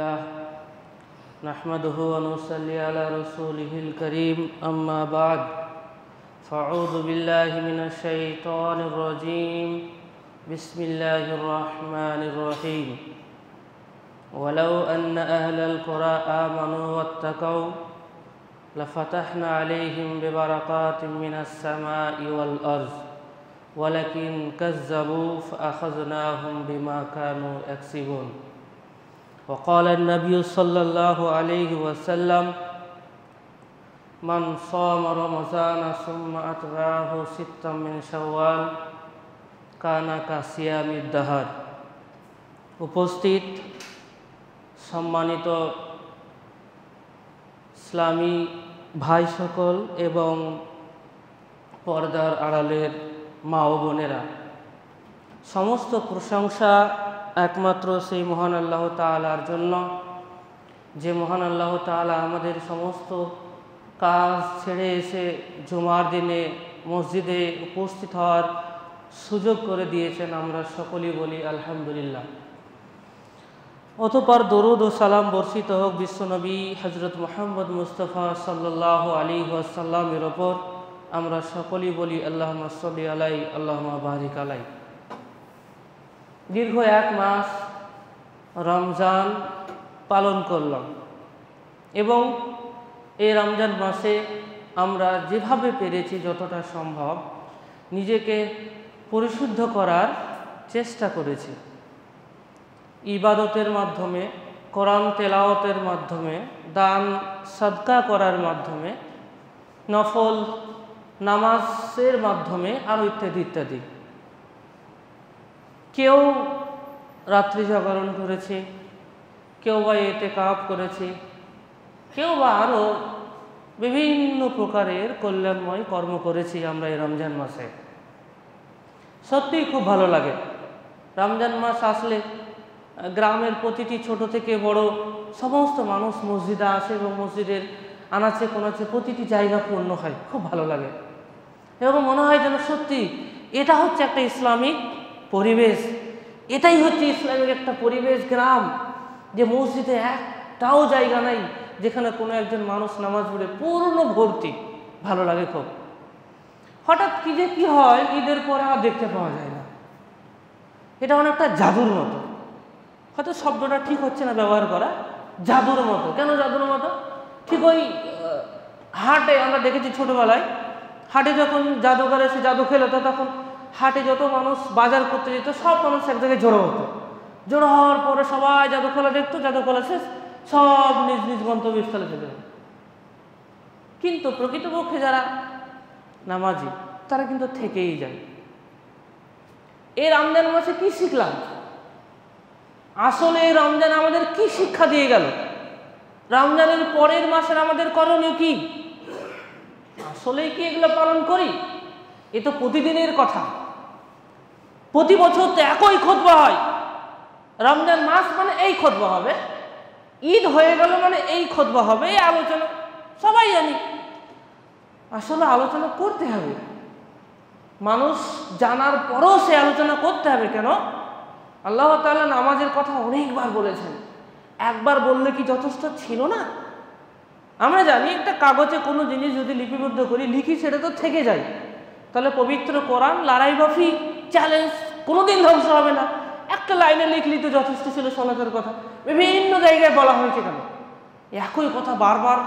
لله نحمده ونصلي على رسوله الكريم أما بعد فأعوذ بالله من الشيطان الرجيم بسم الله الرحمن الرحيم ولو أن أهل القرى آمنوا واتقوا لفتحنا عليهم ببركات من السماء والأرض ولكن كذبوا فأخذناهم بما كانوا يكسبون وقال النبي صلى الله عليه وسلم من صام رمضان ثم أتبعه ستا من شوال كان كصيام الدهر। উপস্থিত সম্মানিত ইসলামী ভাই সকল এবং পর্দার আড়ালের মা ও বোনেরা, সমস্ত প্রশংসা একমাত্র সেই মহান আল্লাহ তাআলার জন্য, যে মহান আল্লাহ তাআলা আমাদের সমস্ত কাজ ছেড়ে এসে জুমার দিনে মসজিদে উপস্থিত হওয়ার সুযোগ করে দিয়েছেন। আমরা সকলেই বলি আলহামদুলিল্লাহ। অতঃপর দরুদ ও সালাম বর্ষিত হোক বিশ্বনবী হযরত মুহাম্মদ মুস্তাফা সাল্লাল্লাহু আলাইহি ওয়াসাল্লামের ওপর। আমরা সকলেই বলি আল্লাহুম্মা সাল্লি আলাইহি আল্লাহুম্মা বারিক আলাইহি। দীর্ঘ এক মাস রমজান পালন করলাম এবং এই রমজান মাসে আমরা যেভাবে পেরেছি যতটা সম্ভব নিজেকে পরিশুদ্ধ করার চেষ্টা করেছি। ইবাদতের মাধ্যমে, কোরআন তেলাওয়াতের মাধ্যমে, দান সাদকা করার মাধ্যমে, নফল নামাজের মাধ্যমে আরও ইত্যাদি ইত্যাদি। কেউ রাত্রি জাগরণ করেছে, কেউ বা ইতিকাফ করেছে, কেউ বা আরও বিভিন্ন প্রকারের কল্যাণময় কর্ম করেছি আমরা এই রমজান মাসে। সত্যিই খুব ভালো লাগে। রমজান মাস আসলে গ্রামের প্রতিটি ছোট থেকে বড় সমস্ত মানুষ মসজিদে আসে এবং মসজিদের আনাচে কোনাচে প্রতিটি জায়গা পূর্ণ হয়। খুব ভালো লাগে এবং মনে হয় যেন সত্যি এটা হচ্ছে একটা ইসলামিক পরিবেশ, এটাই হচ্ছে ইসলামিক একটা পরিবেশ। গ্রাম যে মসজিদে একটাও জায়গা নাই যেখানে কোনো একজন মানুষ নামাজ পড়ে পূর্ণ ভর্তি। ভালো লাগে খুব। হঠাৎ কি যে কি হয়, ঈদের পরে আর দেখতে পাওয়া যায় না। এটা অনেকটা জাদুর মতো। হয়তো শব্দটা ঠিক হচ্ছে না ব্যবহার করা, জাদুর মতো। কেন জাদুর মতো? ঠিক ওই হাটে আমরা দেখেছি ছোটবেলায়, হাটে যখন জাদুঘর এসে জাদু খেলতো, তখন হাটে যত মানুষ বাজার করতে যেত সব মানুষ এক জায়গায় জড়ো হতো। জড়ো হওয়ার পরে সবাই জাদু খেলা দেখতো, জাদু খেলা শেষ, সব নিজ নিজ গন্তব্যস্থলে চলে যেত। কিন্তু প্রকৃতপক্ষে যারা নামাজি তারা কিন্তু থেকেই যায়। এই রমজান মাসে কি শিখলাম? আসলে এই রমজান আমাদের কি শিক্ষা দিয়ে গেল? রমজানের পরের মাসের আমাদের করণীয় কি? আসলেই কি এগুলো পালন করি? এ তো প্রতিদিনের কথা। প্রতি বছর তো একই খুতবা হয়। রমজান মাস মানে এই খুতবা হবে, ঈদ হয়ে গেল মানে এই খুতবা হবে, এই আলোচনা সবাই জানি। আসলে আলোচনা করতে হবে। মানুষ জানার পরও সে আলোচনা করতে হবে কেন? আল্লাহ তাআলা নামাজের কথা অনেকবার বলেছেন। একবার বললে কি যথেষ্ট ছিল না? আমরা জানি একটা কাগজে কোনো জিনিস যদি লিপিবদ্ধ করি, লিখি, সেটা তো থেকে যায়। তাহলে পবিত্র কোরআন লড়াই বাফি চ্যালেঞ্জ কোনোদিন ধ্বংস হবে না। একটা লাইনে লিখলি তো যথেষ্ট ছিল সলাতের কথা। বিভিন্ন জায়গায় বলা হয়েছে কেন? একই কথা বারবার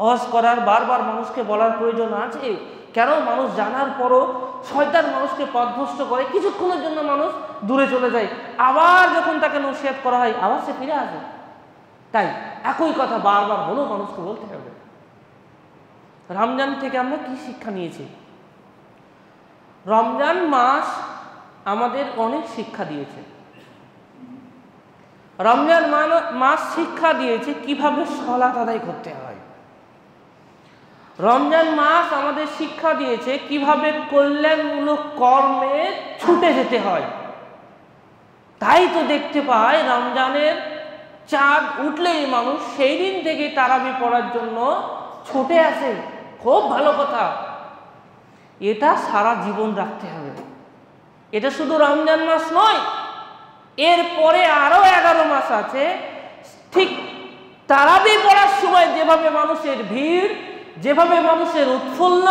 ওয়াজ করার, বারবার মানুষকে বলার প্রয়োজন আছে কেন? মানুষ জানার পরও শয়তান মানুষকে পথভ্রষ্ট করে, কিছুক্ষণের জন্য মানুষ দূরে চলে যায়, আবার যখন তাকে নসিহত করা হয় আবার সে ফিরে আসে। তাই একই কথা বারবার হলেও মানুষকে বলতে হবে। রমজান থেকে আমরা কি শিক্ষা নিয়েছি? রমজান মাস আমাদের অনেক শিক্ষা দিয়েছে। রমজান মাস শিক্ষা দিয়েছে কিভাবে সালাত আদায় করতে হয়। রমজান মাস আমাদের শিক্ষা দিয়েছে কিভাবে কল্যাণমূলক কর্মে ছুটে যেতে হয়। তাই তো দেখতে পাই রমজানের চাঁদ উঠলেই মানুষ সেই দিন থেকে তারাবি পড়ার জন্য ছুটে আসে। খুব ভালো কথা। এটা সারা জীবন রাখতে হবে। এটা শুধু রমজান মাস নয়, এরপরে আরো 11 মাস আছে। ঠিক তারাবি পড়ার সময় যেভাবে মানুষের ভিড়, যেভাবে মানুষের উৎফুল্ল,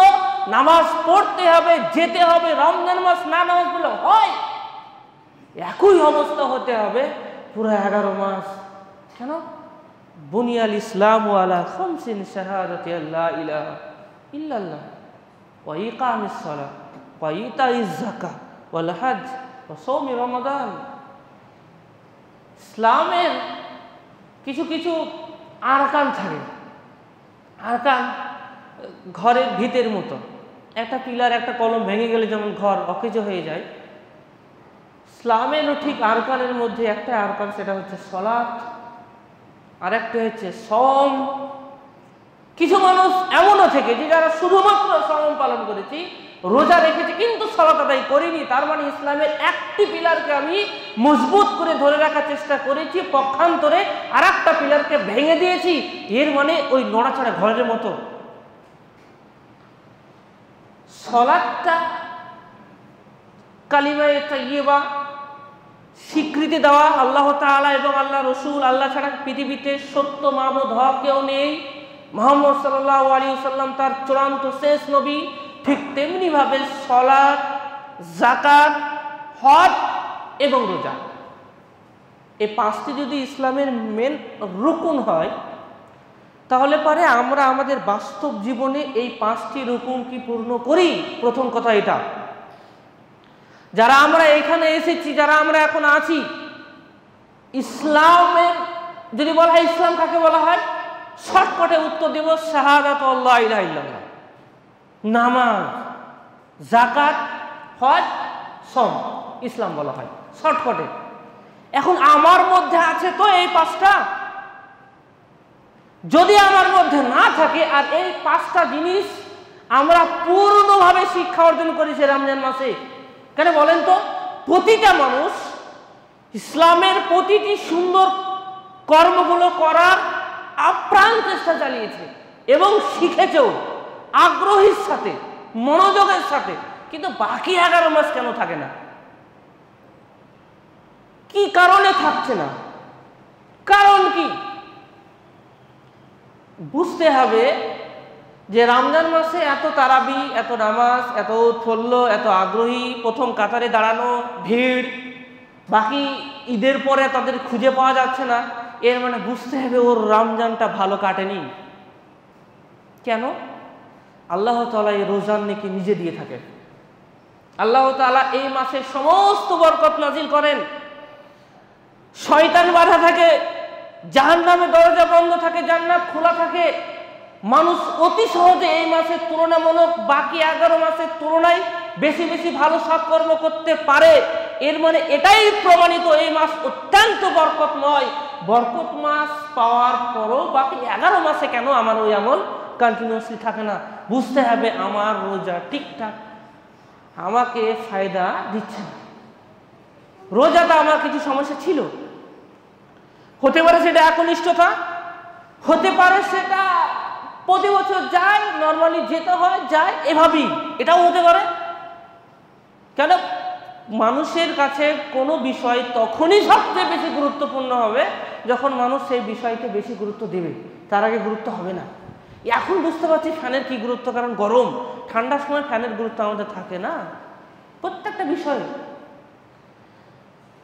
নামাজ পড়তে হবে, যেতে হবে, রমজান মাস না নামাজ পড়লে হয়, একই অবস্থা হতে হবে পুরো 11 মাস। কেন? বুনিয়াল ইসলাম আলা খামসিন শাহাদাতি আল্লা ইলাহা ইল্লাল্লাহ ওয়া ইকামিস সালাহ ওয়া ইতাইজ যাকাত ওয়াল হজ ওয়া সাওমি রমাদান। ইসলামের কিছু কিছু আরকান থাকে। আরকান ঘরের ভিতের মতো, একটা পিলার একটা কলম ভেঙে গেলে যেমন ঘর অকেজ হয়ে যায়, ইসলামেরও ঠিক আরকানের মধ্যে একটা আরকান, সেটা হচ্ছে সালাত, আর একটা হচ্ছে সওম। কিছু মানুষ এমনও থেকে যে যারা শুধুমাত্র সওম পালন করেছি, রোজা রেখেছি, কিন্তু সালাত আদায় করিনি। তার মানে ইসলামের একটি পিলারকে আমি মজবুত করে ধরে রাখার চেষ্টা করেছি, পক্ষান্তরে আর একটা পিলারকে ভেঙে দিয়েছি। এর মানে ওই নড়াচড়া ঘরের মতো। সালাতটা কালিমায়ে তাইয়্যিবা, স্বীকৃতি দেওয়া আল্লাহ তাআলা এবং আল্লাহ রসুল, আল্লাহ ছাড়া পৃথিবীতে সত্য মাবুদ হক কেউ নেই, মুহাম্মদ সাল্লাল্লাহু আলাইহি ওয়াসাল্লাম তার চূড়ান্ত শেষ নবী। ঠিক তেমনি ভাবে সালাত, যাকাত, হজ এবং রোজা, এই পাঁচটি যদি ইসলামের মেন রুকুন হয়, তাহলে পরে আমরা আমাদের বাস্তব জীবনে এই পাঁচটি রুকুন কি পূর্ণ করি? প্রথম কথা এটা। যারা আমরা এখানে এসেছি, যারা আমরা এখন আছি, ইসলামের যদি বলা হয় ইসলাম কাকে বলা হয়, শর্টকাটে উত্তর দেব শাহাদাতু আল্লা ইলাহা ইল্লাল্লাহ, নামাজ, যাকাত, হজ, সওম, ইসলাম বলা হয় শর্টকাটে। এখন আমার মধ্যে আছে তো এই পাঁচটা? যদি আমার মধ্যে না থাকে, আর এই পাঁচটা জিনিস আমরা পূর্ণভাবে শিক্ষা অর্জন করেছি রমজান মাসে, কেন বলেন তো? প্রতিটা মানুষ ইসলামের প্রতিটি সুন্দর কর্মগুলো করার আপ্রাণ চেষ্টা চালিয়েছে এবং শিখেছেও আগ্রহের সাথে, মনোযোগের সাথে। কিন্তু বাকি 11 মাস কেন থাকে না? কি কারণে থাকছে না? কারণ কি? বুঝতে হবে যে রমজান মাসে এত তারাবি, এত নামাজ, এত উৎফুল্ল, এত আগ্রহী, প্রথম কাতারে দাঁড়ানো, ভিড়, বাকি ঈদের পরে তাদের খুঁজে পাওয়া যাচ্ছে না, এর মানে বুঝতে হবে ওর রমজানটা ভালো কাটেনি। কেন? আল্লাহ তাআলা এই রোজার নেকি নিজে দিয়ে থাকেন। আল্লাহ তাআলা এই মাসে সমস্ত বরকত নাজিল করেন। শয়তান বাধা থাকে, জাহান্নামের দরজা বন্ধ থাকে, জান্নাত খোলা থাকে। মানুষ অতি সহজে এই মাসের তুলনামূলক বাকি 11 মাসের তুলনায় বেশি বেশি ভালো সৎকর্ম করতে পারে। এর মানে এটাই প্রমাণিত এই মাস অত্যন্ত বরকতময়। বরকত মাস পাওয়ার পরও বাকি 11 মাসে কেন আমার ওই আমল কন্টিনিউয়াসলি থাকে না? বুঝতে হবে আমার রোজা ঠিকঠাক আমাকে ফায়দা দিচ্ছে না। রোজাটা আমার কিছু সমস্যা ছিল, হতে পারে সেটা একনিষ্ঠতা, হতে পারে সেটা প্রতি বছর যায়, নর্মালি যেতে হয়, যায়, এভাবেই এটাও হতে পারে। কেন? মানুষের কাছে কোনো বিষয় তখনই সবচেয়ে বেশি গুরুত্বপূর্ণ হবে যখন মানুষ সেই বিষয়কে বেশি গুরুত্ব দেবে, তার আগে গুরুত্ব হবে না। এখন বুঝতে পারছি ফ্যানের কি গুরুত্ব, কারণ গরম, ঠান্ডার সময় ফ্যানের গুরুত্ব আমাদের থাকে না প্রত্যেকটা বিষয়ে।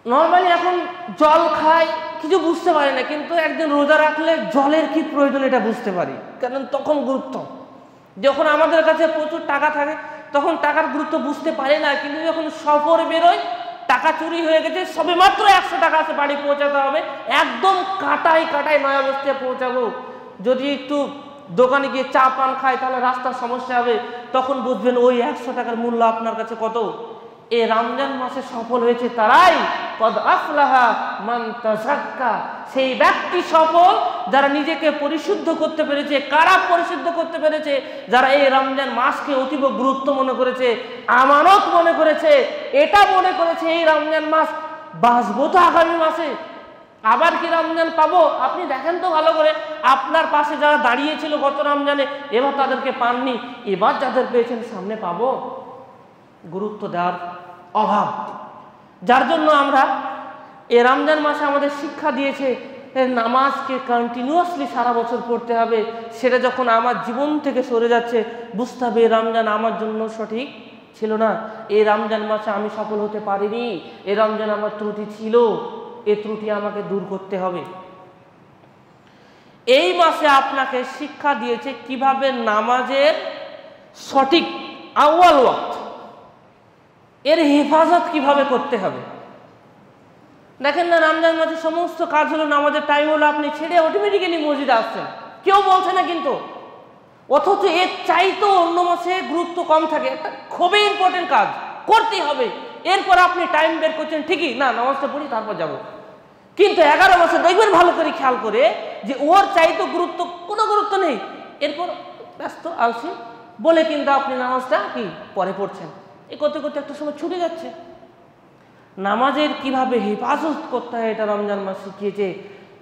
নর্মালি এখন জল খাই, কিছু বুঝতে পারি না, কিন্তু একদিন রোজা রাখলে জলের কি প্রয়োজন এটা বুঝতে পারি, কারণ তখন গুরুত্ব। যখন আমাদের কাছে প্রচুর টাকা থাকে তখন টাকার গুরুত্ব বুঝতে পারি না, কিন্তু যখন সফরে বেরোয়, টাকা চুরি হয়ে গেছে, সবে মাত্র 100 টাকা আছে, বাড়ি পৌঁছাতে হবে, একদম কাটায় কাটায় নয়া বস্তিতে পৌঁছাবো, যদি একটু দোকানে গিয়ে চা পান খায় তাহলে রাস্তার সমস্যা হবে, তখন বুঝবেন ওই 100 টাকার মূল্য আপনার কাছে কত। এই রমজান মাসে সফল হয়েছে তারাই, কদ আফলাহা মান তাযাক্কা, সেই ব্যক্তি সফল যারা নিজেকে পরিশুদ্ধ করতে পেরেছে। কারা পরিশুদ্ধ করতে পেরেছে? যারা এই রমজান মাসকে অতীব গুরুত্ব মনে করেছে, আমানত মনে করেছে, এটা মনে করেছে এই রমজান মাস বাঁচবো তো আগামী মাসে, আবার কি রমজান পাবো। আপনি দেখেন তো ভালো করে, আপনার পাশে যারা দাঁড়িয়েছিল গত রমজানে, এবার তাদেরকে পাননি, এবার যাদের পেয়েছেন সামনে পাবো। গুরুত্ব দেওয়ার অভাব, যার জন্য আমরা এই রমজান মাসে আমাদের শিক্ষা দিয়েছে নামাজকে কন্টিনিউয়াসলি সারা বছর পড়তে হবে, সেটা যখন আমার জীবন থেকে সরে যাচ্ছে বুঝতে হবে রমজান আমার জন্য সঠিক ছিল না, এই রমজান মাসে আমি সফল হতে পারিনি, এই রমজান আমার ত্রুটি ছিল, এই ত্রুটি আমাকে দূর করতে হবে। এই মাসে আপনাকে শিক্ষা দিয়েছে কিভাবে নামাজের সঠিক আউয়াল ওয়াক্ত এর হেফাজত কিভাবে করতে হবে। দেখেন না, রমজান মাসে সমস্ত কাজ হলো, নামাজের টাইম হলো, আপনি ছেড়ে অটোমেটিক্যালি মসজিদে আসছেন, কেউ বলছে না কিন্তু, অথচ এর চাইতেও অন্য মাসে গুরুত্ব কম থাকে, একটা খুবই ইম্পর্টেন্ট কাজ করতেই হবে, এরপর আপনি টাইম বের করছেন ঠিকই, না নামাজটা পড়ি তারপর যাব, কিন্তু 11 মাসে দেখবেন ভালো করে খেয়াল করে যে ওর চাইতে গুরুত্ব কোনো গুরুত্ব নেই, এরপর ব্যস্ত আলসি বলে কিন্তু আপনি নামাজটা কি পরে পড়ছেন, এই করতে করতে একটা সময় ছুটে যাচ্ছে। নামাজের কিভাবে হেফাজত করতে হয় এটা রমজান মাস শিখিয়েছে।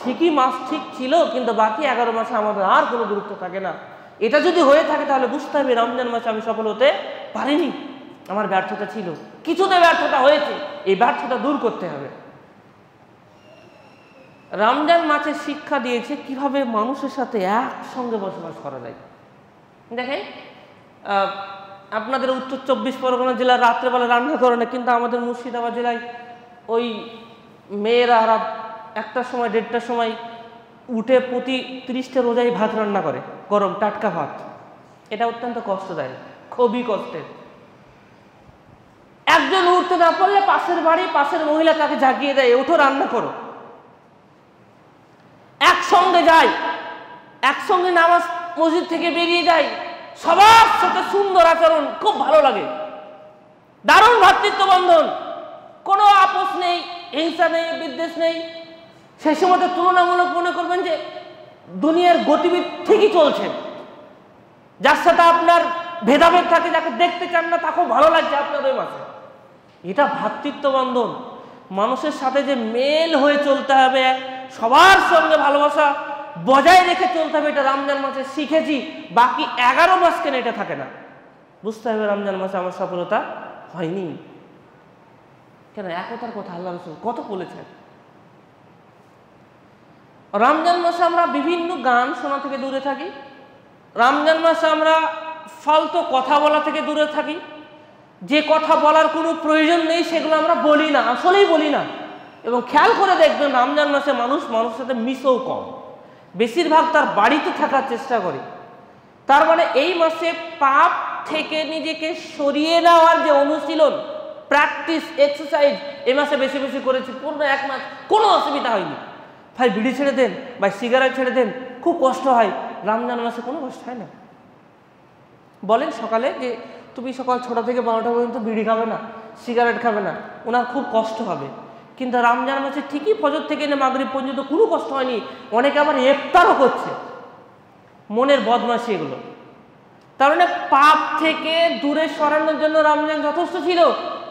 ঠিকই মাস ঠিক ছিল, কিন্তু বাকি 11 মাসে আমাদের আর কোনো গুরুত্ব থাকে না। এটা যদি হয়ে থাকে তাহলে বুঝতে হবে রমজান মাসে আমি সফল হতে পারিনি, আমার ব্যর্থতা ছিল, কিছুতে ব্যর্থতা হয়েছে, এই ব্যর্থতা দূর করতে হবে। রমজান মাসে শিক্ষা দিয়েছে কিভাবে মানুষের সাথে একসঙ্গে বসবাস করা যায়। দেখেন, আপনাদের উত্তর 24 পরগনা জেলার রাত্রেবেলা রান্না করে না, কিন্তু আমাদের মুর্শিদাবাদ জেলায় ওই মেয়েরা রাত 1টার সময় 1:30টার সময় উঠে প্রতি 30টা রোজাই ভাত রান্না করে, গরম টাটকা ভাত। এটা অত্যন্ত কষ্টদায়ক, খুবই কষ্টের। একজন উঠতে না পারলে পাশের বাড়ি পাশের মহিলা তাকে জাগিয়ে দেয়, ওঠো রান্না করো। একসঙ্গে যায়, একসঙ্গে নামাজ মসজিদ থেকে বেরিয়ে যায়, সবার সাথে সুন্দর আচরণ, খুব ভালো লাগে, দারুণ ভ্রাতৃত্ব বন্ধন, কোনো আপোষ নেই, হিংসা নেই, বিদ্বেষ নেই। সেই সময় তুলনামূলক মনে করবেন যে দুনিয়ার গতিবিধি ঠিকই চলছে, যার সাথে আপনার ভেদাভেদ থাকে, যাকে দেখতে চান না তাকেও ভালো লাগছে আপনার ওই মাসে। এটা ভ্রাতৃত্ব বন্ধন, মানুষের সাথে যে মেল হয়ে চলতে হবে, সবার সঙ্গে ভালোবাসা বজায় রেখে চলতে হবে, এটা রমজান মাসে শিখেছি। বাকি 11 মাস কেন এটা থাকে না, বুঝতে হবে রমজান মাসে আমার সফলতা হয়নি কেন। একতার কথা আল্লাহ রাসূল কত বলেছেন। রমজান মাসে আমরা বিভিন্ন গান শোনা থেকে দূরে থাকি, রমজান মাসে আমরা ফালতু কথা বলা থেকে দূরে থাকি, যে কথা বলার কোনো প্রয়োজন নেই সেগুলো আমরা বলি না, আসলেই বলি না। এবং খেয়াল করে দেখবেন রমজান মাসে মানুষের সাথে মিশও কম, বেশিরভাগ তার বাড়িতে থাকার চেষ্টা করে। তার মানে এই মাসে পাপ থেকে নিজেকে সরিয়ে নেওয়ার যে অনুশীলন, প্র্যাকটিস, এক্সারসাইজ এই মাসে বেশি বেশি করেছি। পূর্ণ 1 মাস কোনো অসুবিধা হয়নি। ভাই বিড়ি ছেড়ে দেন, ভাই সিগারেট ছেড়ে দেন, খুব কষ্ট হয়। রমজান মাসে কোনো কষ্ট হয় না। বলেন সকালে যে তুমি সকাল 6টা থেকে 12টা পর্যন্ত বিড়ি খাবে না, সিগারেট খাবে না, ওনার খুব কষ্ট হবে। কিন্তু রমজান মাসে ঠিকই ফজর থেকে এনে মাগরিব পর্যন্ত কোনো কষ্ট হয়নি। অনেকে আবার ইফতারও করছে, মনের বদমাশি এগুলো। তার মানে পাপ থেকে দূরে সরানোর জন্য রমজান যথেষ্ট ছিল,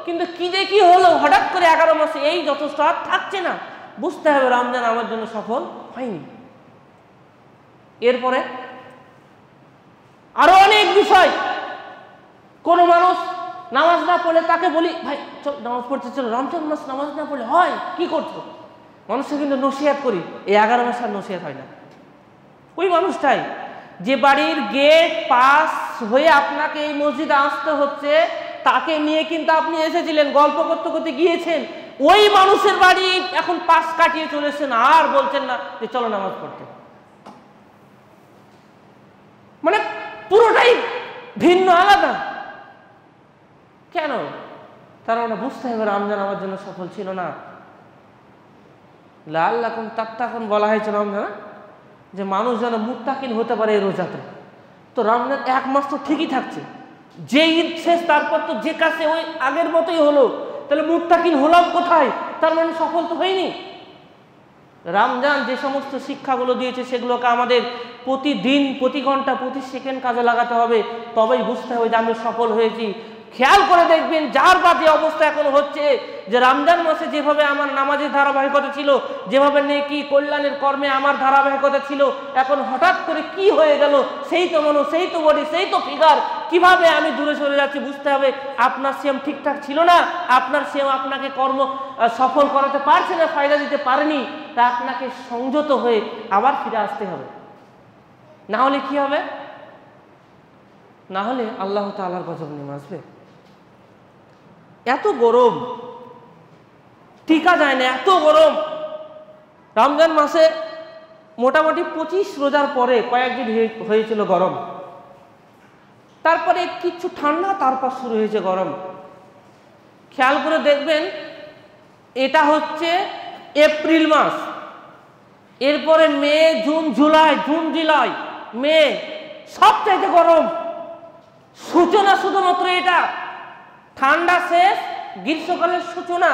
কিন্তু কি যে কি হলো, হঠাৎ করে 11 মাসে এই যথেষ্ট আর থাকছে না। বুঝতে হবে রমজান আমার জন্য সফল হয়নি। এরপরে আরো অনেক বিষয়, কোনো মানুষ নামাজ না পড়লে তাকে বলি ভাই চল নামাজ পড়তে চলো, রমজান মাস নামাজ না পড়লে হয় কি করছো, মানুষকে কিন্তু নসিহত করি, এই 11 মাস আর নসিহত হয় না। ওই মানুষটাই যে বাড়ির গেট পাস হয়ে আপনাকে এই মসজিদে আসতে হচ্ছে, তাকে নিয়ে কিন্তু আপনি এসেছিলেন, গল্প করতে করতে গিয়েছেন, ওই মানুষের বাড়ি এখন পাস কাটিয়ে চলেছেন, আর বলছেন না যে চলো নামাজ পড়তে। মানে পুরোটাই ভিন্ন, আলাদা। কেন? তার মানে বুঝতে হবে রমজান আমার জন্য সফল ছিল না। লাআল্লাকুম তাত্তাকুন বলা হয়েছে রমজান, যে মানুষ যেন মুত্তাকিন হতে পারে এই রোজাতে। তো রমজান 1 মাস তো ঠিকই থাকছে, যে ঈদ শেষ তারপর তো যে কাছে ওই আগের মতোই হলো, তাহলে মুত্তাকিন হলাম কোথায়? তার মানে সফল তো হয়নি। রমজান যে সমস্ত শিক্ষাগুলো দিয়েছে সেগুলোকে আমাদের প্রতিদিন, প্রতি ঘন্টা, প্রতি সেকেন্ড কাজে লাগাতে হবে, তবেই বুঝতে হবে যে আমি সফল হয়েছি। খেয়াল করে দেখবেন যার বা যে অবস্থা এখন হচ্ছে, যে রমজান মাসে যেভাবে আমার নামাজের ধারাবাহিকতা ছিল, যেভাবে নেকি কল্যাণের কর্মে আমার ধারাবাহিকতা ছিল, এখন হঠাৎ করে কি হয়ে গেল, সেই তো মনো, সেই তো বডি, সেই তো ফিগার, কিভাবে আমি দূরে সরে যাচ্ছি বুঝতে হবে। আপনার সিএম ঠিকঠাক ছিল না, আপনার সিএম আপনাকে সফল করাতে পারছে না, ফায়দা দিতে পারেনি, তা আপনাকে সংযত হয়ে আবার ফিরে আসতে হবে। না হলে কি হবে? না হলে আল্লাহ তাআলার গজব নেমে আসবে। এত গরম, টিকা যায় না, এত গরম। রমজান মাসে মোটামুটি 25 রোজার পরে কয়েকদিন হয়েছিল গরম, তারপরে কিছু ঠান্ডা, তারপর শুরু হয়েছে গরম। খেয়াল করে দেখবেন, এটা হচ্ছে এপ্রিল মাস, এরপরে মে, জুন, জুলাই, মে, সবচাইতে গরম। সূচনা শুধুমাত্র এটা, ঠান্ডা শেষ, গ্রীষ্মকালের সূচনা।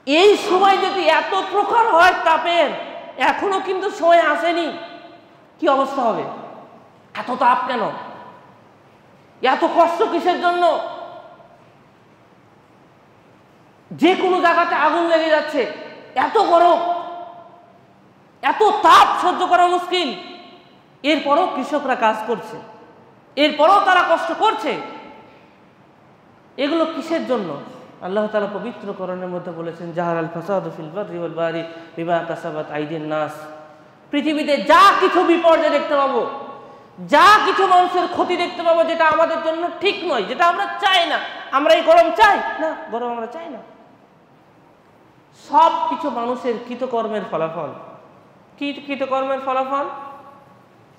এই সময় যদি এত প্রকার হয় তাপের, এখনো কিন্তু সময় আসেনি, কি অবস্থা হবে? এত তাপ কেন? এত কষ্ট কিসের জন্য? যে কোনো জায়গাতে আগুন লেগে যাচ্ছে, এত গরম, এত তাপ সহ্য করা মুশকিল। এরপরও কৃষকরা কাজ করছে, এরপরও তারা কষ্ট করছে। এগুলো কিসের জন্য? আল্লাহ তাআলা পবিত্র কোরআনের মধ্যে বলেছেন, জাহারাল ফাসাদু ফিল বাররি ওয়াল বাহরি বিমা কাসাবাত আইদিন নাস। পৃথিবীতে যা কিছু বিপর্যয় দেখতে পাবো, যা কিছু মানুষের ক্ষতি দেখতে পাবো, যেটা আমাদের জন্য ঠিক নয়, যেটা আমরা চাই না। আমরা এই গরম চাই না, গরম আমরা চাই না। সব কিছু মানুষের কৃতকর্মের ফলাফল। কি কৃতকর্মের ফলাফল?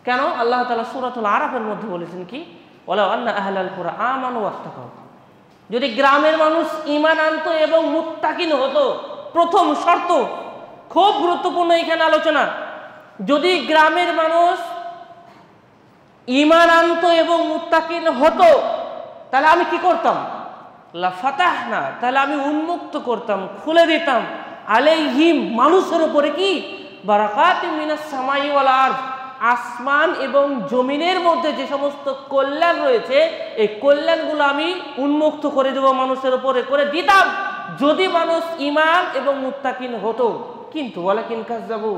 কেন? আল্লাহ তাআলা সূরাতুল আরাফের মধ্যে বলেছেন কি, ওয়ালাউ আন্না আহলাল কুরআ আমানু ওয়াত্তাকাউ। যদি গ্রামের মানুষ ঈমান আনতো এবং মুত্তাকিন হতো, প্রথম শর্ত, খুব গুরুত্বপূর্ণ এখানে আলোচনা। যদি গ্রামের মানুষ ঈমান আনতো এবং মুত্তাকিন হতো, তাহলে আমি কি করতাম? লা ফাতাহনা, তাহলে আমি উন্মুক্ত করতাম, খুলে দিতাম, আলাইহিম, মানুষের উপরে কি, বারাকাতিম মিনাস সামাই ওয়াল আরদ, আসমান এবং জমিনের মধ্যে যে সমস্ত কল্যাণ রয়েছে, এই কল্যাণগুলো আমি উন্মুক্ত করে দেব, মানুষের উপরে করে দিতাম, যদি মানুষ ঈমান এবং মুত্তাকিন হতো। কিন্তু ওয়ালাকিন কাযযাবু,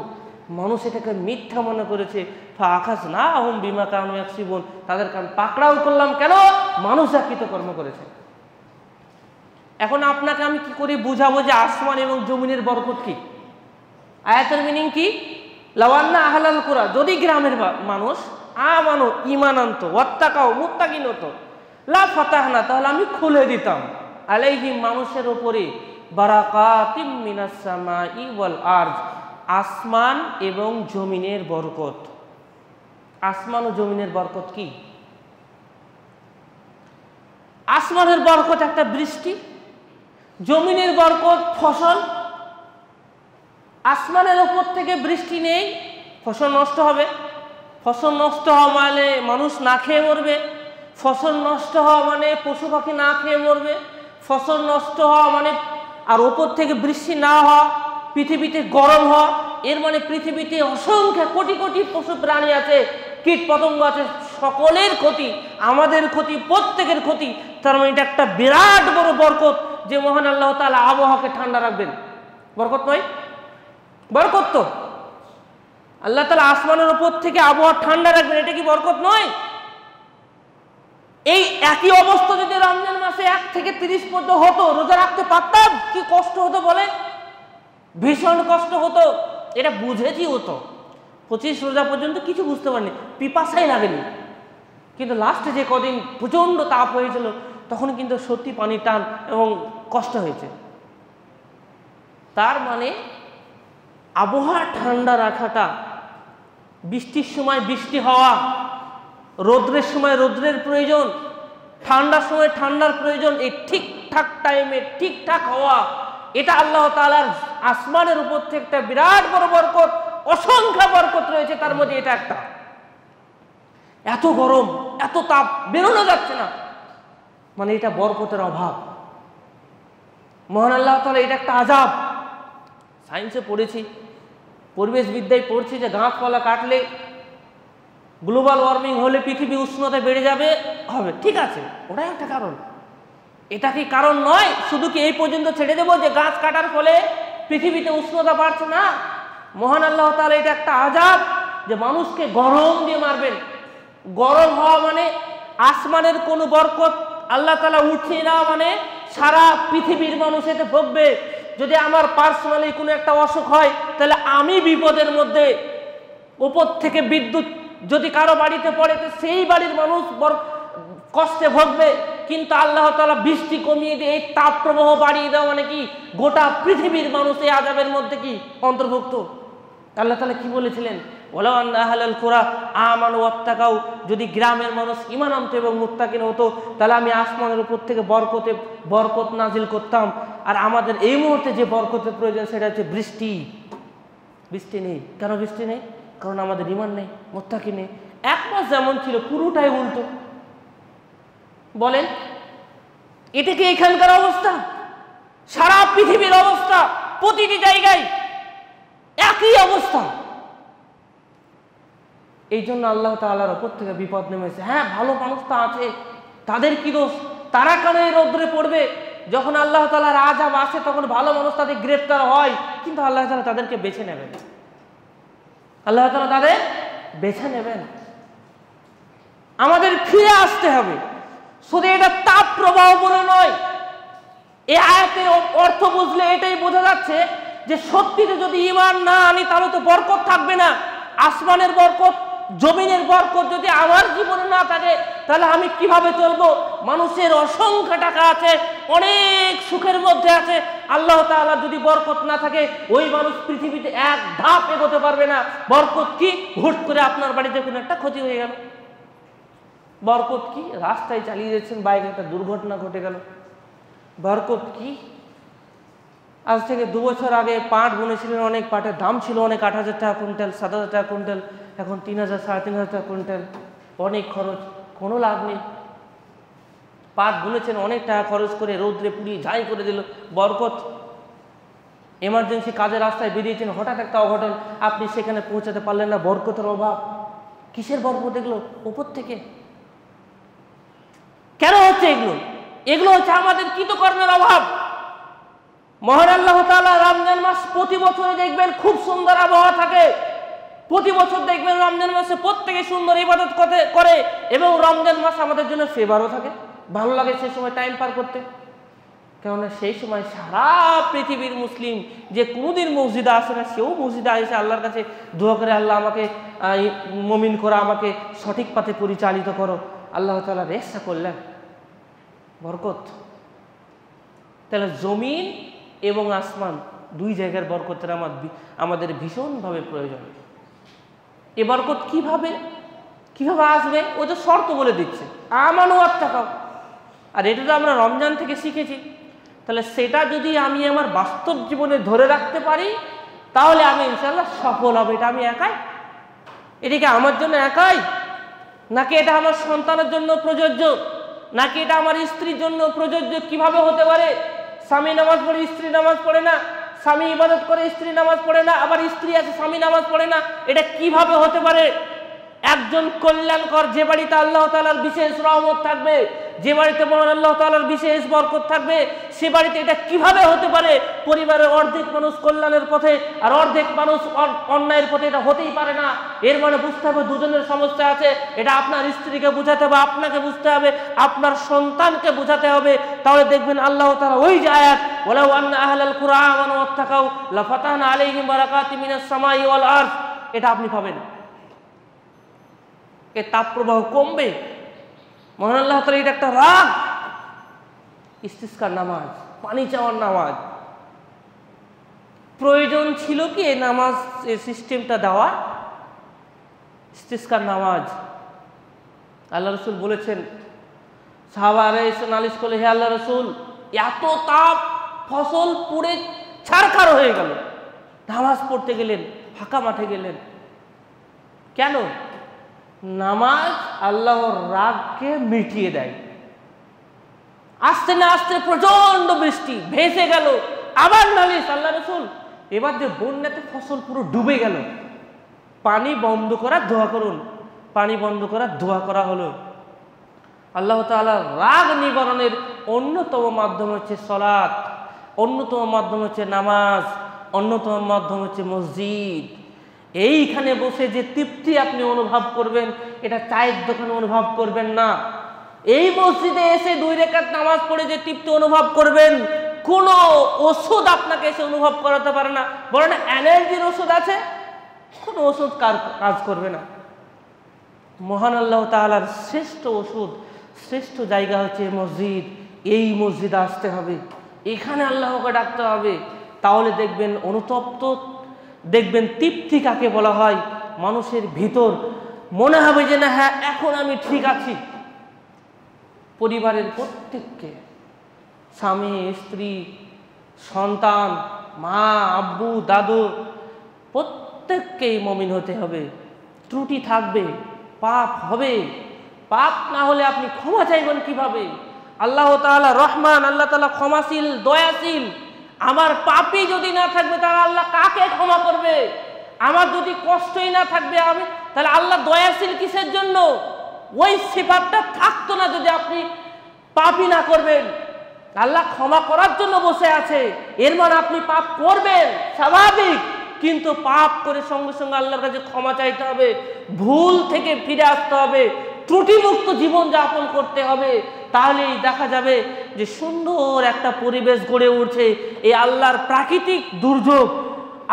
মানুষ এটাকে মিথ্যা মনে করেছে। ফাআখাযনাহুম বিমা কানু ইয়াকসিবুন, তাদেরকে আমি পাকড়াও করলাম। কেন? মানুষ যা কৃতকর্ম করেছে। এখন আপনাকে আমি কি করে বুঝাবো যে আসমান এবং জমিনের বরকত কি? আয়াতের মিনিং কি? লাউ আন্না আহলাল কুরআ, যদি গ্রামের মানুষ আমানু, ঈমান আনতো, ওয়াত্তাকাও, মুত্তাকিন হতো, লা ফাতাহনা, তাহলে আমি খুলে দিতাম, আলাইহিম, মানুষের উপরে, বারাকাতিম মিনাস সামাই ওয়াল আরদ, আসমান এবং জমিনের বরকত। আসমান ও জমিনের বরকত কি? আসমানের বরকত একটা বৃষ্টি, জমিনের বরকত ফসল। আসমানের উপর থেকে বৃষ্টি নেই, ফসল নষ্ট হবে। ফসল নষ্ট হওয়া মানে মানুষ না খেয়ে মরবে। ফসল নষ্ট হওয়া মানে পশু পাখি না খেয়ে মরবে। ফসল নষ্ট হওয়া মানে, আর উপর থেকে বৃষ্টি না হওয়া, পৃথিবীতে গরম হওয়া, এর মানে পৃথিবীতে অসংখ্য কোটি কোটি পশু প্রাণী আছে, কীট পতঙ্গ আছে, সকলের ক্ষতি, আমাদের ক্ষতি, প্রত্যেকের ক্ষতি। তার মানে এটা একটা বিরাট বড় বরকত যে মহান আল্লাহ তাআলা আবহাওয়াকে ঠান্ডা রাখবেন। বরকত নয়? বরকত তো। আল্লাহ তাআলা আসমানের উপর থেকে আবহাওয়া ঠান্ডা রাখবেন, এটা কি বরকত নয়? এই একই অবস্থা যদি রমজান মাসে 1 থেকে 30 পর্যন্ত হতো, রোজা রাখতে পারতাম? কি কষ্ট হতো বলে, ভীষণ কষ্ট হতো। এটা বুঝেছি হতো, 25 রোজা পর্যন্ত কিছু বুঝতে পারিনি, পিপাসাই লাগেনি। কিন্তু লাস্টে যে কদিন প্রচণ্ড তাপ হয়েছিল, তখন কিন্তু সত্যি পানি টান এবং কষ্ট হয়েছে। তার মানে আবহাওয়া ঠান্ডা রাখাটা, বৃষ্টির সময় বৃষ্টি হওয়া, রৌদ্রের সময় রৌদ্রের প্রয়োজন, ঠান্ডার সময় ঠান্ডার প্রয়োজন, এই ঠিকঠাক টাইমে ঠিকঠাক হওয়া, এটা আল্লাহ তাআলার আসমানের উপর থেকে একটা বিরাট বড় বরকত। অসংখ্য বরকত রয়েছে, তার মধ্যে এটা একটা। এত গরম, এত তাপ, বেরোনো যাচ্ছে না, মানে এটা বরকতের অভাব। মহান আল্লাহ তাআলা, এটা একটা আযাব। সায়েন্সে পড়েছি, পরিবেশ বিদ্যায় পড়ছি যে গাছপালা কাটলে, গ্লোবাল ওয়ার্মিং হলে পৃথিবী উষ্ণতা বেড়ে যাবে, হবে, ঠিক আছে, ওটাই একটা কারণ। এটা কি কারণ নয়? শুধু কি এই পর্যন্ত ছেড়ে দেবো যে গাছ কাটার ফলে পৃথিবীতে উষ্ণতা বাড়ছে? না, মহান আল্লাহ তাআলা এটা একটা আযাব যে মানুষকে গরম দিয়ে মারবেন। গরম হওয়া মানে আসমানের কোনো বরকত আল্লাহ তাআলা উঠিয়ে না, মানে সারা পৃথিবীর মানুষ এতে ভোগবে। যদি আমার পার্সোনালি কোনো একটা অসুখ হয় তাহলে আমি বিপদের মধ্যে, উপর থেকে বিদ্যুৎ যদি কারো বাড়িতে পড়ে তো সেই বাড়ির মানুষ কষ্টে ভোগবে। কিন্তু আল্লাহ তাআলা বৃষ্টি কমিয়ে দিয়ে এই তাপ প্রবাহ বাড়িয়ে দেওয়া মানে কি গোটা পৃথিবীর মানুষ এই আযাবের মধ্যে কি অন্তর্ভুক্ত। আল্লাহ তাআলা কি বলেছিলেন, ওয়ালাউ আন্না আহলাল কুরা আমানু ওয়াত্তাকাউ, যদি গ্রামের মানুষ ঈমান আনতো এবং মুত্তাকিন হতো তাহলে আমি আসমানের উপর থেকে বরকত নাজিল করতাম। আর আমাদের এই মুহূর্তে যে বরকতের প্রয়োজন সেটা হচ্ছে বৃষ্টি। বৃষ্টি নেই। কেন বৃষ্টি নেই? কারণ আমাদের ঈমান নেই, মুত্তাকিন নেই। এক মাস যেমন ছিল পুরোটাই উল্টো। বলেন এটা কি এখানকার অবস্থা? সারা পৃথিবীর অবস্থা, প্রতিটি জায়গায় একই অবস্থা। এই জন্য আল্লাহ তাআলার উপর থেকে বিপদ নেমেছে। হ্যাঁ, ভালো মানুষ তো আছে, তাদের কি দোষ? তারা কেন এই রৌদ্রে পড়বে? যখন আল্লাহ তাআলার আযাব আসে তখন ভালো মানুষ তাদের গ্রেফতার হয়, কিন্তু আল্লাহ তাআলা তাদেরকে বেছে নেবেন। আল্লাহ তাআলা তাদের বেছে নেবেন। আমাদের ফিরে আসতে হবে। শুধু এটা তাপ প্রবাহ বলে নয়, এই আয়াতের অর্থ বুঝলে এটাই বোঝা যাচ্ছে যে সত্যিতে যদি ঈমান না আনি তাহলে তো বরকত থাকবে না। আসমানের বরকত, জমিনের বরকত যদি আমার জীবনে না থাকে তাহলে আমি কিভাবে চলবো? মানুষের অসংখ্য টাকা আছে, অনেক সুখের মধ্যে আছে, আল্লাহ তাআলা যদি বরকত না থাকে ওই মানুষ পৃথিবীতে এক ধাপ এগোতে পারবে না। বরকত কি? হুট করে আপনার বাড়িতে কোনো একটা ক্ষতি হয়ে গেল। বরকত কি? রাস্তায় চালিয়ে যাচ্ছেন, বাইরে একটা দুর্ঘটনা ঘটে গেল। বরকত কি? আজ থেকে 2 বছর আগে পাট বুনেছিলেন, অনেক পাটের দাম ছিল অনেক, 8,000 টাকা কুইন্টাল, 7,000 টাকা কুইন্টাল, এখন 3,000 3,500 টাকা কুইন্টাল। অনেক খরচ, কোনো লাভ নেই। পাট বুনেছেন, অনেক টাকা খরচ করে রৌদ্রে পুড়িয়ে ঝাই করে দিল। বরকত? এমার্জেন্সি কাজে রাস্তায় বেরিয়েছেন, হঠাৎ একটা অঘটন, আপনি সেখানে পৌঁছাতে পারলেন না, বরকতের অভাব। কিসের বরকত? এগুলো উপর থেকে। কেন হচ্ছে এগুলো? এগুলো হচ্ছে আমাদের কৃতকর্মের অভাব। মহান আল্লাহ তাআলা রমজান মাস প্রতি বছরে দেখবেন খুব সুন্দর আবহাওয়া থাকে। প্রতি বছর দেখবেন রমজান মাসে প্রত্যেকে সুন্দর ইবাদত করে এবং রমজান মাস আমাদের জন্য ফেভারও থাকে, ভালো লাগে সেই সময় টাইম পার করতে। কেননা সেই সময় সারা পৃথিবীর মুসলিম যে কোনোদিন মসজিদে আসে না সেও মসজিদে এসে আল্লাহর কাছে দোয়া করে, আল্লাহ আমাকে মুমিন করো, আমাকে সঠিক পথে পরিচালিত করো। আল্লাহ তাআলা রেসা করলেন বরকত। তাহলে জমিন এবং আসমান দুই জায়গার বরকতের আমাদের ভীষণভাবে প্রয়োজন। এ বরকত কিভাবে আসবে? ও তো শর্ত বলে দিচ্ছে, আমানু ওয়াত্তাকাউ। আর এটা তো আমরা রমজান থেকে শিখেছি। তাহলে সেটা যদি আমি আমার বাস্তব জীবনে ধরে রাখতে পারি তাহলে আমি ইনশাআল্লাহ সফল হব। এটা আমি একাই? এটা কি আমার জন্য একাই, নাকি এটা আমার সন্তানের জন্য প্রযোজ্য, নাকি এটা আমার স্ত্রীর জন্য প্রযোজ্য? কিভাবে হতে পারে? স্বামী নামাজ পড়ে স্ত্রী নামাজ পড়ে না, স্বামী ইবাদত করে স্ত্রী নামাজ পড়ে না, আবার স্ত্রী আছে স্বামী নামাজ পড়ে না। এটা কিভাবে হতে পারে? একজন কল্যাণকর, যে বাড়িতে আল্লাহ তাআলার বিশেষ রহমত থাকবে, যে বাড়িতে মহান আল্লাহ তাআলার বিশেষ বরকত থাকবে, সে বাড়িতে এটা কিভাবে হতে পারে? পরিবারের অর্ধেক মানুষ কল্যাণের পথে আর অর্ধেক মানুষ অন্যায়ের পথে, এটা হতেই পারে না। এর মানে বুঝতে হবে দুজনের সমস্যা আছে। এটা আপনার স্ত্রীকে বুঝাতে হবে, আপনাকে বুঝতে হবে, আপনার সন্তানকে বুঝাতে হবে। তাহলে দেখবেন আল্লাহ তাআলা ওই যে আয়াত, ওয়ালাউ আন্না আহলাল কুরা আমানু ওয়াত্তাকাউ লাফাতাহনা আলাইহিম বারাকাতিম মিনাস সামাই ওয়াল আরদ, এটা আপনি পাবেন। এ তাপ প্রবাহ কমবে। মহান আল্লাহ তাআলা এটা একটা রাগ। ইস্তিসকার নামাজ, পানি চাওয়ার নামাজ, প্রয়োজন ছিল কি এই নামাজ, এই সিস্টেমটা দেওয়া? ইস্তিসকার নামাজ আল্লাহ রাসূল বলেছেন, সাহাবারা এসে নালিশ করলে, হে আল্লাহ রাসূল, এত তাপ, ফসল পুড়ে ছারখার হয়ে গেল, নামাজ পড়তে গেলেন, ফাঁকা মাঠে গেলেন কেন? নামাজ আল্লাহর রাগকে মিটিয়ে দেয়। আস্তে না আস্তে প্রচন্ড বৃষ্টি, ভেসে গেল, আবার নালিশ, আল্লাহ রাসূল এবার যে বন্যাতে ফসল পুরো ডুবে গেল, পানি বন্ধ করার দোয়া করুন। পানি বন্ধ করার দোয়া করা হলো। আল্লাহ তাআলার রাগ নিবারণের অন্যতম মাধ্যম হচ্ছে সালাত, অন্যতম মাধ্যম হচ্ছে নামাজ, অন্যতম মাধ্যম হচ্ছে মসজিদ। এইখানে বসে যে তৃপ্তি আপনি অনুভব করবেন এটা চায়ের দোকানে অনুভব করবেন না। এই মসজিদে এসে 2 রাকাত নামাজ পড়ে যে তৃপ্তি অনুভব করবেন, কোনো ওষুধ আপনাকে এসে অনুভব করাতে পারে না। বলেন এনার্জির ওষুধ আছে, কোনো ওষুধ কাজ করবে না। মহান আল্লাহ তাআলার শ্রেষ্ঠ ওষুধ, শ্রেষ্ঠ জায়গা হচ্ছে মসজিদ। এই মসজিদে আসতে হবে, এখানে আল্লাহকে ডাকতে হবে। তাহলে দেখবেন অনুতপ্ত, দেখবেন তৃপ্তি কাকে বলা হয়। মানুষের ভিতর মনে হবে যে না, হ্যাঁ এখন আমি ঠিক আছি। পরিবারের প্রত্যেককে, স্বামী স্ত্রী সন্তান মা আব্বু দাদু প্রত্যেককেই মুমিন হতে হবে। ত্রুটি থাকবে, পাপ হবে। পাপ না হলে আপনি ক্ষমা চাইবেন কিভাবে? আল্লাহ তাআলা রহমান, আল্লাহ তাআলা ক্ষমাশীল দয়াশীল। আমার পাপই যদি না থাকবে তাহলে আল্লাহ কাকে ক্ষমা করবে? আমার যদি কষ্টই না থাকবে তাহলে আল্লাহ দয়াশীল কিসের জন্য? ওই সিফাতটা থাকতো না যদি আপনি পাপই না করবেন। আল্লাহ ক্ষমা করার জন্য বসে আছে, এর মানে আপনি পাপ করবেন স্বাভাবিক, কিন্তু পাপ করে সঙ্গে সঙ্গে আল্লাহর কাছে ক্ষমা চাইতে হবে, ভুল থেকে ফিরে আসতে হবে, ত্রুটিমুক্ত জীবন যাপন করতে হবে। তাহলেই দেখা যাবে যে সুন্দর একটা পরিবেশ গড়ে উঠছে। এই আল্লাহর প্রাকৃতিক দুর্যোগ,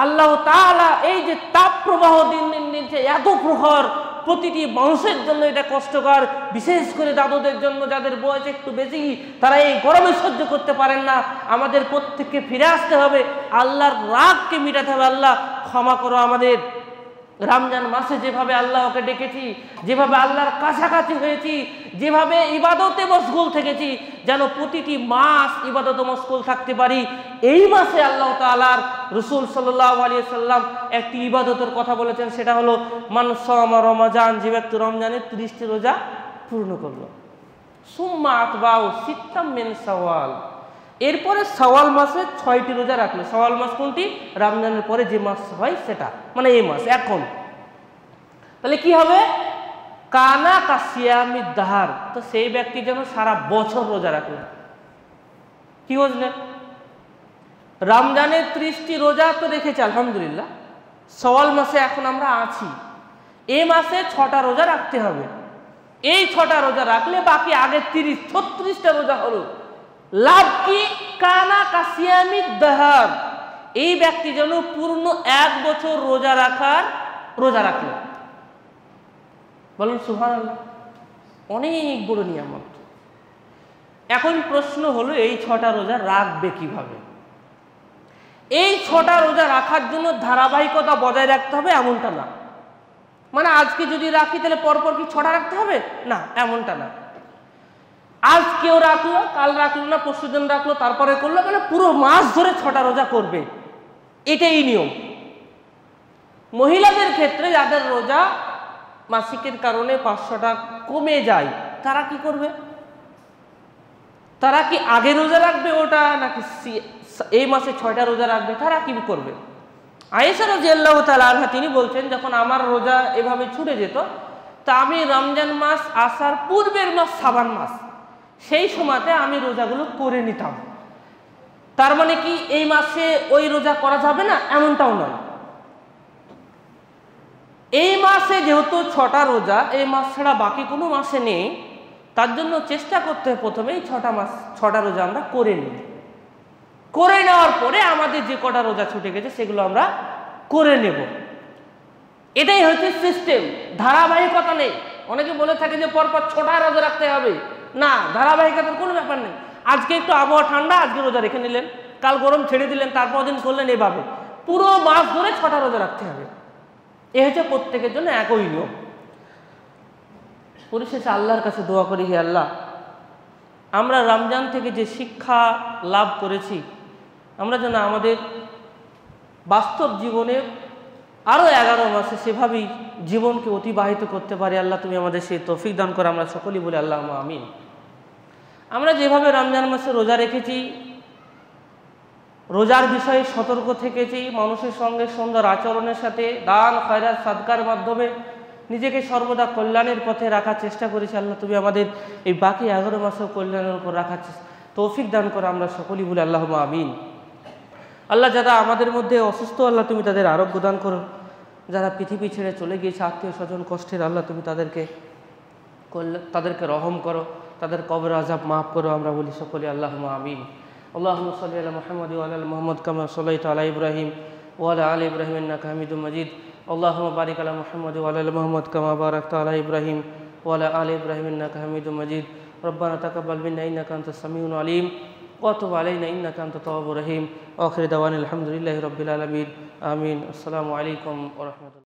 আল্লাহ তাআলা এই যে তাপ প্রবাহ দিন দিন দিচ্ছে এত প্রখর, প্রতিটি মানুষের জন্য এটা কষ্টকর, বিশেষ করে দাদুদের জন্য যাদের বয়স একটু বেশি, তারা এই গরমে সহ্য করতে পারেন না। আমাদের প্রত্যেককে ফিরে আসতে হবে, আল্লাহর রাগকে মিটাতে হবে। আল্লাহ ক্ষমা করো আমাদের। রমজান মাসে যেভাবে আল্লাহকে ডেকেছি, যেভাবে আল্লাহর কাছাকাছি হয়েছি, যেভাবে ইবাদতে মশগুল থেকেছি, যেন প্রতিটি মাস ইবাদতে মশগুল থাকতে পারি। এই মাসে আল্লাহ তাআলার রাসূল সাল্লাল্লাহু আলাইহি সাল্লাম একটি ইবাদতের কথা বলেছেন, সেটা হলো মান সামা রমাজান, যে ব্যক্তি রমজানের 30টি রোজা পূর্ণ করলো, সুম্মা আতবাউ সিত্তাম মিন শাওয়াল, এরপরে শাওয়াল মাসে 6টি রোজা রাখলো। শাওয়াল মাস কোনটি? রমজানের পরে যে মাস হয় সেটা, মানে এই মাস এখন। তাহলে কি হবে? কানা কাসিয়ামিদ দাহার, তো সেই ব্যক্তি যেন সারা বছর রোজা রাখলো। কি বুঝলেন? রমজানের 30টি রোজা তো রেখেছি আলহামদুলিল্লাহ, শাওয়াল মাসে এখন আমরা আছি, এই মাসে 6টা রোজা রাখতে হবে। এই 6টা রোজা রাখলে বাকি আগে 36টা রোজা হলো। লাভ কি? কানা কাসিয়ামিদ দাহার, এই ব্যক্তি যেন পূর্ণ 1 বছর রোজা রাখলো। বলুন সুবহানাল্লাহ, অনেক বড় নিয়ামত। এখন প্রশ্ন হলো এই 6টা রোজা রাখবে কিভাবে? এই 6টা রোজা রাখার জন্য ধারাবাহিকতা বজায় রাখতে হবে এমনটা না, মানে আজকে যদি রাখি তাহলে পরপর কি 6টা রাখতে হবে না, এমনটা না। আজ কেউ রাখলো, কাল রাখলো না, পরশুদিন রাখলো, তারপরে করলো, মানে পুরো মাস ধরে 6টা রোজা করবে, এটাই নিয়ম। মহিলাদের ক্ষেত্রে যাদের রোজা মাসিকের কারণে 500টা কমে যায়, তারা কি করবে? তারা কি আগে রোজা রাখবে ওটা, নাকি এই মাসে 6টা রোজা রাখবে? তারা কি করবে? আয়েশা রাদিয়াল্লাহু তাআলা আনহা তিনি বলছেন, যখন আমার রোজা এভাবে ছুটে যেত, তা আমি রমজান মাস আসার পূর্বের মাস শাবান মাস, সেই সময়তে আমি রোজাগুলো করে নিতাম। তার মানে কি এই মাসে ওই রোজা করা যাবে না এমনটাও নয়। এই মাসে যেহেতু 6টা রোজা, এই মাস ছাড়া বাকি কোনো মাসে নেই, তার জন্য চেষ্টা করতে হবে প্রথমেই 6টা রোজা আমরা করে নিই। করে নেওয়ার পরে আমাদের যে কটা রোজা ছুটে গেছে সেগুলো আমরা করে নেব। এটাই হচ্ছে সিস্টেম, ধারাবাহিকতা নেই। অনেকে বলে থাকে যে পরপর 6টা রোজা রাখতে হবে, না, ধারাবাহিকতার কোনো ব্যাপার নেই। আজকে একটু আবহাওয়া ঠান্ডা, আজকে রোজা রেখে নিলেন, কাল গরম ছেড়ে দিলেন, তারপর দিন করলেন, এভাবে পুরো মাস ধরে 6টা রোজা রাখতে হবে। এ হচ্ছে প্রত্যেকের জন্য একই নিয়ম। পরিশেষে আল্লাহর কাছে দোয়া করি, হে আল্লাহ, আমরা রমজান থেকে যে শিক্ষা লাভ করেছি, আমরা যেন আমাদের বাস্তব জীবনে আরও 11 মাসে সেভাবেই জীবনকে অতিবাহিত করতে পারি। আল্লাহ তুমি আমাদের সেই তৌফিক দান করে, আমরা সকলেই বলি আল্লাহুম্মা আমিন। আমরা যেভাবে রমজান মাসে রোজা রেখেছি, রোজার বিষয়ে সতর্ক থেকেছি, মানুষের সঙ্গে সুন্দর আচরণের সাথে দান খয়রাত সাদকার মাধ্যমে নিজেকে সর্বদা কল্যাণের পথে রাখার চেষ্টা করেছি। আল্লাহ তুমি আমাদের এই বাকি 11 মাসেও কল্যাণের উপর রাখার তৌফিক দান করে, আমরা সকলেই বলি আল্লাহুম্মা আমিন। আল্লাহ, যারা আমাদের মধ্যে অসুস্থ, আল্লাহ তুমি তাদের আরোগ্য দান করো। যারা পৃথিবী ছেড়ে চলে গিয়েছে আত্মীয় স্বজন কষ্টের, আল্লাহ তুমি তাদেরকে রহম করো। তাদের কবর আযাব মাফ করো, আমরা বলি সকলে আল্লাহুম্মা আমিন। আল্লাহুম্মা সাল্লি আলা মুহাম্মাদ ওয়া আলা আলি মুহাম্মাদ কামা সাল্লাইতা আলা ইব্রাহিম ওয়া আলা আলি ইব্রাহিম ইন্নাকা হামিদুম মাজিদ। আল্লাহুম্মা বারিক আলা মুহাম্মাদ ওয়া আলা আলি মুহাম্মাদ কামা বারাকতা আলা ইব্রাহিম ওয়া আলা আলি ইব্রাহিম ইন্নাকা হামিদুম মাজিদ। রব্বানা তাকাব্বাল মিন্না ইন্নাকা আনতাস সামিউল আলিম ওয়া তুব আলাইনা ইন্নাকা আনতাত তাওয়াবুর রহিম। আখির দাওয়ানা আলহামদুলিল্লাহি রাব্বিল আলামিন। আমিন। আসসালামু আলাইকুম ওয়া রাহমাতুল্লাহ।